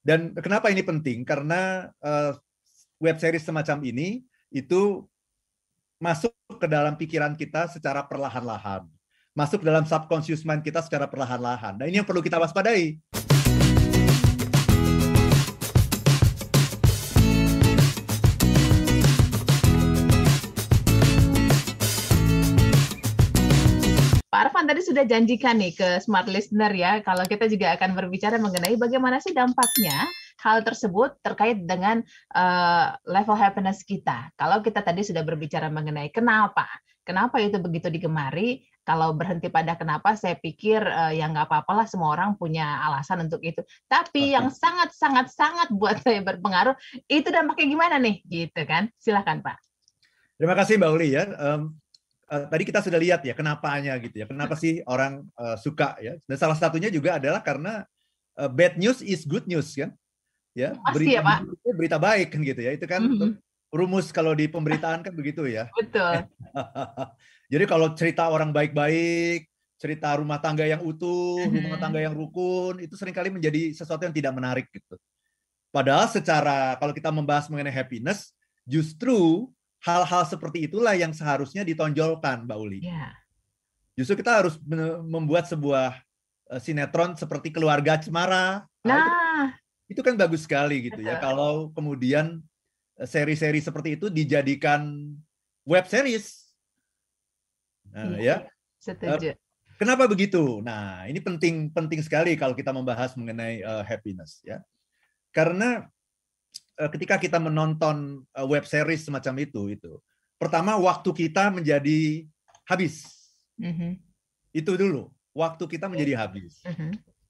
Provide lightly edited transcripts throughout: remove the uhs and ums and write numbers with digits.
Dan kenapa ini penting? Karena web series semacam ini itu masuk ke dalam pikiran kita secara perlahan-lahan. Masuk dalam subconscious mind kita secara perlahan-lahan. Nah, ini yang perlu kita waspadai. Pak Arfan tadi sudah janjikan nih ke Smart Listener ya, kalau kita juga akan berbicara mengenai bagaimana sih dampaknya hal tersebut terkait dengan level happiness kita. Kalau kita tadi sudah berbicara mengenai kenapa itu begitu digemari, kalau berhenti pada kenapa, saya pikir ya nggak apa-apalah, semua orang punya alasan untuk itu. Tapi yang sangat buat saya berpengaruh, itu dampaknya gimana nih? Gitu kan? Silakan Pak. Terima kasih Mbak Uli ya. Tadi kita sudah lihat ya kenapanya gitu ya. Kenapa sih orang suka ya? Dan salah satunya juga adalah karena bad news is good news kan? Ya, pasti ya Pak. Berita baik kan gitu ya. Itu kan rumus kalau di pemberitaan kan begitu ya. Betul. Jadi kalau cerita orang baik-baik, cerita rumah tangga yang utuh, rumah tangga yang rukun, itu seringkali menjadi sesuatu yang tidak menarik gitu. Padahal secara kalau kita membahas mengenai happiness, justru hal-hal seperti itulah yang seharusnya ditonjolkan, Mbak Uli. Yeah. Justru kita harus membuat sebuah sinetron seperti Keluarga Cemara. Nah, itu kan bagus sekali gitu ya. Kalau kemudian seri-seri seperti itu dijadikan web series. Nah, ya. Setuju. Kenapa begitu? Nah, ini penting sekali kalau kita membahas mengenai happiness ya. Karena ketika kita menonton web series semacam itu, pertama waktu kita menjadi habis. Itu dulu, waktu kita menjadi habis.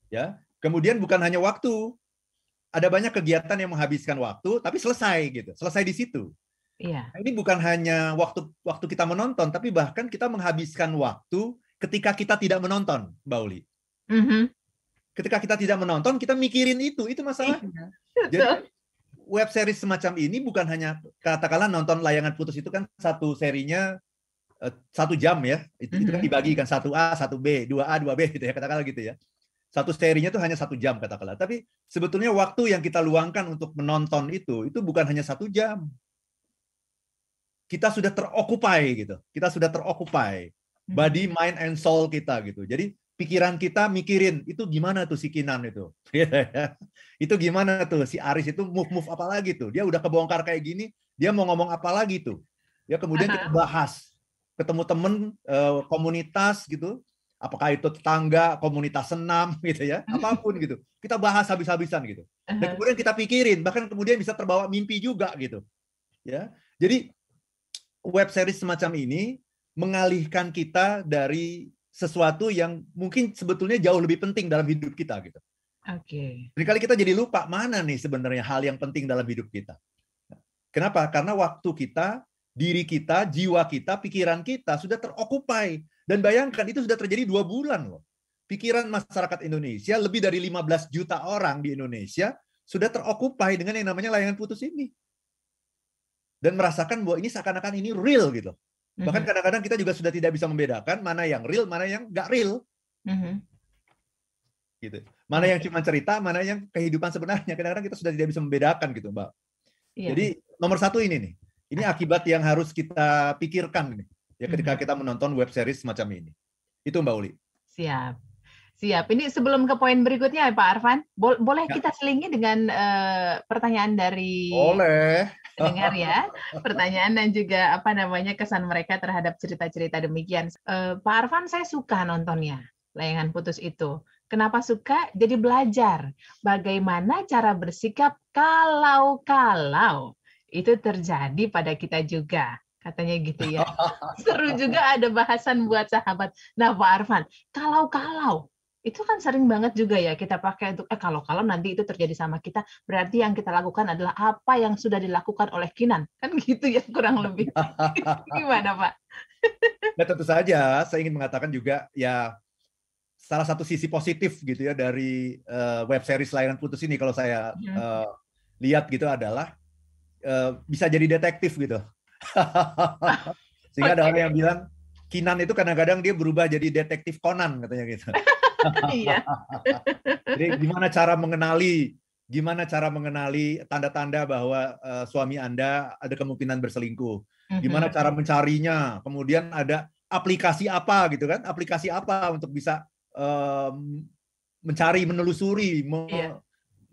Ya, kemudian bukan hanya waktu, ada banyak kegiatan yang menghabiskan waktu, tapi selesai gitu, selesai di situ. Iya. Ini bukan hanya waktu kita menonton, tapi bahkan kita menghabiskan waktu ketika kita tidak menonton, Mbak Uli. Ketika kita tidak menonton, kita mikirin itu masalahnya. Jadi web series semacam ini bukan hanya katakanlah nonton layangan putus itu kan satu serinya 1 jam ya. Itu kan dibagikan 1A, 1B, 2A, 2B gitu ya, katakanlah gitu ya. Satu serinya itu hanya 1 jam katakanlah. Tapi sebetulnya waktu yang kita luangkan untuk menonton itu bukan hanya 1 jam. Kita sudah terokupai gitu. Kita sudah terokupai body, mind, and soul kita gitu. Jadi pikiran kita mikirin itu gimana tuh si Kinan itu. Itu gimana tuh si Aris itu move apa lagi tuh. Dia udah kebongkar kayak gini, dia mau ngomong apa lagi tuh. Ya kemudian kita bahas. Ketemu temen komunitas gitu. Apakah itu tetangga, komunitas senam gitu ya. Apapun gitu. Kita bahas habis-habisan gitu. Dan kemudian kita pikirin, bahkan kemudian bisa terbawa mimpi juga gitu. Ya. Jadi web series semacam ini mengalihkan kita dari sesuatu yang mungkin sebetulnya jauh lebih penting dalam hidup kita gitu. Oke. Kali kita jadi lupa mana nih sebenarnya hal yang penting dalam hidup kita. Kenapa? Karena waktu kita, diri kita, jiwa kita, pikiran kita sudah terokupai. Dan bayangkan itu sudah terjadi 2 bulan loh. Pikiran masyarakat Indonesia, lebih dari 15 juta orang di Indonesia sudah terokupai dengan yang namanya layangan putus ini. Dan merasakan bahwa ini seakan-akan ini real gitu. Bahkan kadang-kadang kita juga sudah tidak bisa membedakan mana yang real, mana yang nggak real. Gitu. Mana yang cuma cerita, mana yang kehidupan sebenarnya. Kadang-kadang kita sudah tidak bisa membedakan gitu, Mbak. Iya. Jadi nomor 1 ini nih. Ini akibat yang harus kita pikirkan nih, ya ketika kita menonton web series semacam ini. Itu Mbak Uli. Siap. Ini sebelum ke poin berikutnya Pak Arfan, boleh kita selingi dengan pertanyaan dari dengar ya, pertanyaan dan juga kesan mereka terhadap cerita-cerita demikian. Pak Arfan, saya suka nontonnya, layangan putus itu. Kenapa suka? Jadi belajar bagaimana cara bersikap kalau itu terjadi pada kita juga. Katanya gitu ya. Seru juga ada bahasan buat sahabat. Nah Pak Arfan, kalau itu kan sering banget juga ya kita pakai untuk kalau nanti itu terjadi sama kita, berarti yang kita lakukan adalah apa yang sudah dilakukan oleh Kinan. Kan gitu ya kurang lebih. Gimana Pak? Nah, tentu saja saya ingin mengatakan juga ya salah satu sisi positif gitu ya dari web series layangan putus ini kalau saya lihat gitu adalah bisa jadi detektif gitu. Sehingga ada orang yang bilang Kinan itu kadang-kadang dia berubah jadi detektif Conan katanya gitu. Iya. Jadi gimana cara mengenali Gimana cara mengenali tanda-tanda bahwa suami Anda ada kemungkinan berselingkuh? Gimana cara mencarinya? Kemudian ada aplikasi apa gitu kan? Aplikasi apa untuk bisa mencari, menelusuri,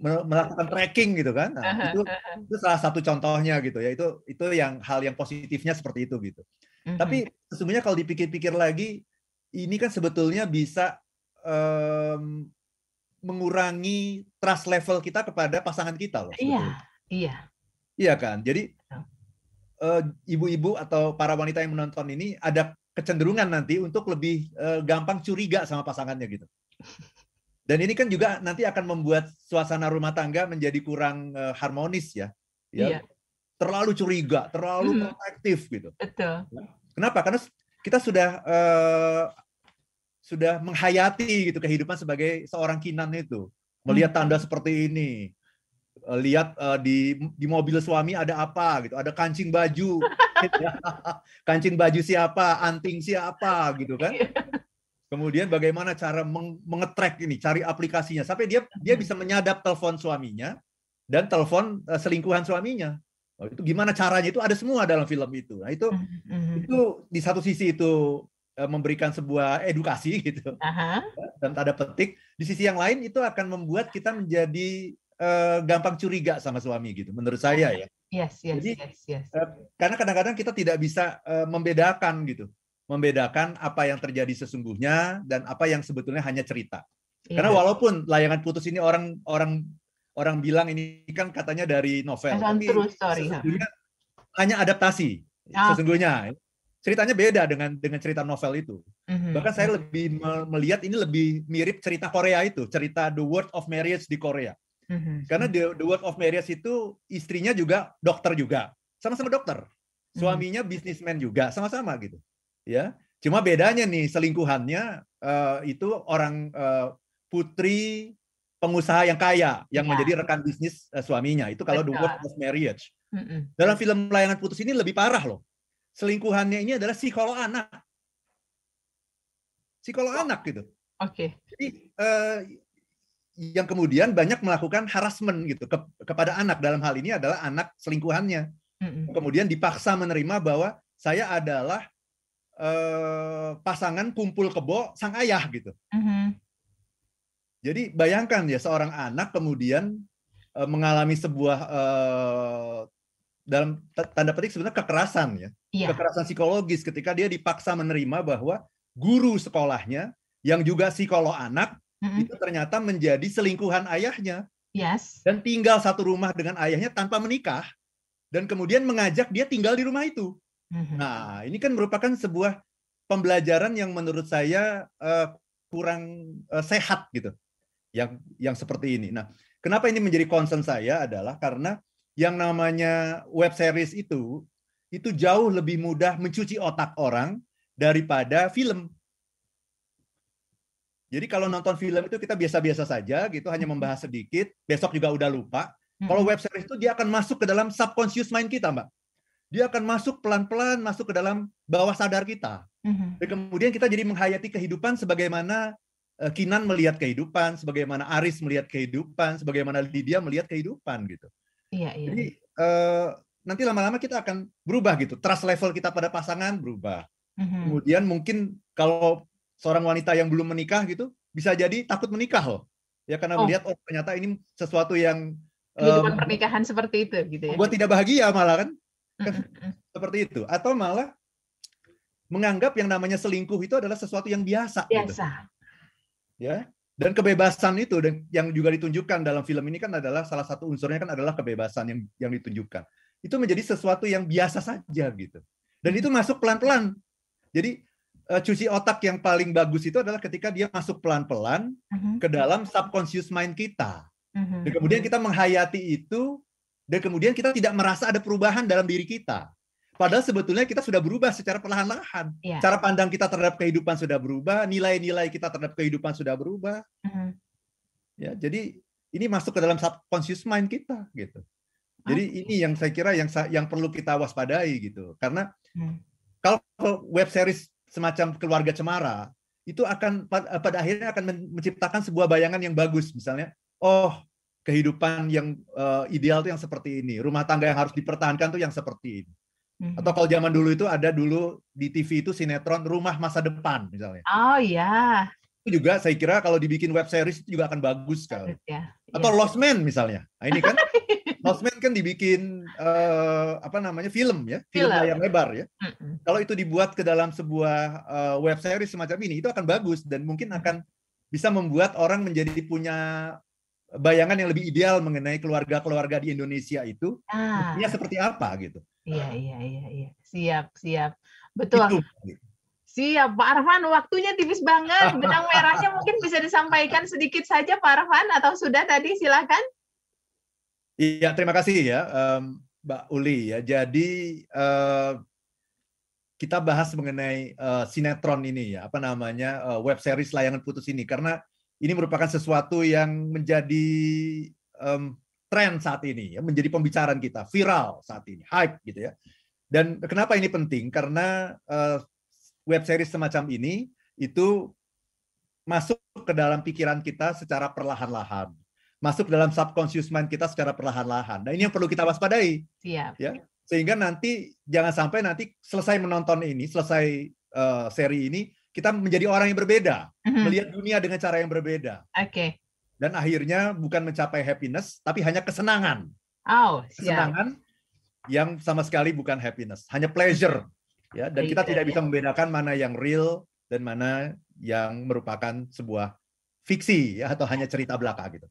melakukan tracking gitu kan? Nah, itu salah satu contohnya gitu ya. Itu yang hal yang positifnya seperti itu gitu. Tapi sesungguhnya kalau dipikir-pikir lagi, ini kan sebetulnya bisa mengurangi trust level kita kepada pasangan kita loh. Iya kan. Jadi ibu-ibu atau para wanita yang menonton ini ada kecenderungan nanti untuk lebih gampang curiga sama pasangannya gitu. Dan ini kan juga nanti akan membuat suasana rumah tangga menjadi kurang harmonis ya. Terlalu curiga, terlalu protektif gitu. Betul. Kenapa? Karena kita sudah menghayati gitu kehidupan sebagai seorang Kinan itu, melihat tanda seperti ini, lihat di mobil suami ada apa gitu, ada kancing baju, kancing baju siapa, anting siapa gitu kan. Kemudian bagaimana cara mengetrack ini, cari aplikasinya sampai dia bisa menyadap telepon suaminya dan telepon selingkuhan suaminya. Itu gimana caranya, itu ada semua dalam film itu. Nah itu di satu sisi itu memberikan sebuah edukasi gitu dan tanda petik. Di sisi yang lain itu akan membuat kita menjadi gampang curiga sama suami gitu, menurut saya ya. Jadi karena kadang-kadang kita tidak bisa membedakan gitu, membedakan apa yang terjadi sesungguhnya dan apa yang sebetulnya hanya cerita. Karena walaupun Layangan Putus ini orang bilang ini kan katanya dari novel, tapi sesungguhnya hanya adaptasi sesungguhnya. Ceritanya beda dengan cerita novel itu. Bahkan saya lebih melihat ini lebih mirip cerita Korea itu, cerita The Word of Marriage di Korea. Karena The Word of Marriage itu istrinya juga dokter juga, sama-sama dokter. Suaminya bisnismen juga, sama-sama gitu. Ya, cuma bedanya nih selingkuhannya itu orang putri pengusaha yang kaya yang menjadi rekan bisnis suaminya. Itu kalau The Word of Marriage. Dalam film Layangan Putus ini lebih parah loh. Selingkuhannya ini adalah psikolog anak. Psikolog anak gitu. Jadi yang kemudian banyak melakukan harassment gitu kepada anak, dalam hal ini adalah anak selingkuhannya. Kemudian dipaksa menerima bahwa saya adalah pasangan kumpul kebo sang ayah gitu. Jadi bayangkan ya, seorang anak kemudian mengalami sebuah dalam tanda petik sebenarnya kekerasan ya. Kekerasan psikologis ketika dia dipaksa menerima bahwa guru sekolahnya yang juga psikolog anak itu ternyata menjadi selingkuhan ayahnya. Dan tinggal satu rumah dengan ayahnya tanpa menikah, dan kemudian mengajak dia tinggal di rumah itu. Nah, ini kan merupakan sebuah pembelajaran yang menurut saya kurang sehat gitu. Yang seperti ini. Nah, kenapa ini menjadi concern saya adalah karena yang namanya web series itu jauh lebih mudah mencuci otak orang daripada film. Jadi kalau nonton film itu kita biasa-biasa saja gitu, hanya membahas sedikit, besok juga udah lupa. Kalau web series itu dia akan masuk ke dalam subconscious mind kita, Mbak. Dia akan masuk pelan-pelan, masuk ke dalam bawah sadar kita. Dan kemudian kita jadi menghayati kehidupan sebagaimana Kinan melihat kehidupan, sebagaimana Aris melihat kehidupan, sebagaimana Lydia melihat kehidupan gitu. Jadi nanti lama-lama kita akan berubah gitu. Trust level kita pada pasangan berubah. Kemudian mungkin kalau seorang wanita yang belum menikah gitu, bisa jadi takut menikah loh. Ya karena melihat ternyata ini sesuatu yang kehidupan pernikahan seperti itu gitu ya. Buat tidak bahagia malah kan. Seperti itu. Atau malah menganggap yang namanya selingkuh itu adalah sesuatu yang biasa. Gitu. Ya. Dan kebebasan itu yang juga ditunjukkan dalam film ini kan adalah salah satu unsurnya kan adalah kebebasan yang ditunjukkan. Itu menjadi sesuatu yang biasa saja gitu. Dan itu masuk pelan-pelan. Jadi cuci otak yang paling bagus itu adalah ketika dia masuk pelan-pelan ke dalam subconscious mind kita. Dan kemudian kita menghayati itu, dan kemudian kita tidak merasa ada perubahan dalam diri kita. Padahal sebetulnya kita sudah berubah secara perlahan-lahan. Cara pandang kita terhadap kehidupan sudah berubah, nilai-nilai kita terhadap kehidupan sudah berubah. Ya, jadi ini masuk ke dalam subconscious mind kita gitu. Jadi ini yang saya kira yang perlu kita waspadai gitu. Karena kalau web series semacam Keluarga Cemara itu akan pada akhirnya akan menciptakan sebuah bayangan yang bagus, misalnya, oh kehidupan yang ideal tuh yang seperti ini, rumah tangga yang harus dipertahankan tuh yang seperti ini. Atau kalau zaman dulu itu ada dulu di TV itu sinetron Rumah Masa Depan misalnya. Oh iya. Itu juga saya kira kalau dibikin web series itu juga akan bagus sekali. Ya, atau Lost Man misalnya. Nah, ini kan Lost Man kan dibikin film ya, film layar lebar ya. Kalau itu dibuat ke dalam sebuah web series semacam ini, itu akan bagus dan mungkin akan bisa membuat orang menjadi punya bayangan yang lebih ideal mengenai keluarga-keluarga di Indonesia itu, mestinya seperti apa gitu. Iya. Siap. Betul. Itu. Siap, Pak Arfan. Waktunya tipis banget. Benang merahnya mungkin bisa disampaikan sedikit saja, Pak Arfan, atau sudah tadi? Silakan. Iya, terima kasih ya, Mbak Uli ya. Jadi kita bahas mengenai sinetron ini ya, web series layangan putus ini, karena ini merupakan sesuatu yang menjadi tren saat ini, ya, menjadi pembicaraan kita, viral saat ini, hype gitu ya. Dan kenapa ini penting? Karena web series semacam ini itu masuk ke dalam pikiran kita secara perlahan-lahan, masuk dalam subconscious mind kita secara perlahan-lahan. Nah, ini yang perlu kita waspadai. Siap. Ya, sehingga nanti jangan sampai nanti selesai menonton ini, selesai seri ini, kita menjadi orang yang berbeda, melihat dunia dengan cara yang berbeda. Oke. Dan akhirnya bukan mencapai happiness, tapi hanya kesenangan. Kesenangan yang sama sekali bukan happiness, hanya pleasure. Ya, dan kita tidak bisa membedakan mana yang real dan mana yang merupakan sebuah fiksi ya, atau hanya cerita belaka gitu.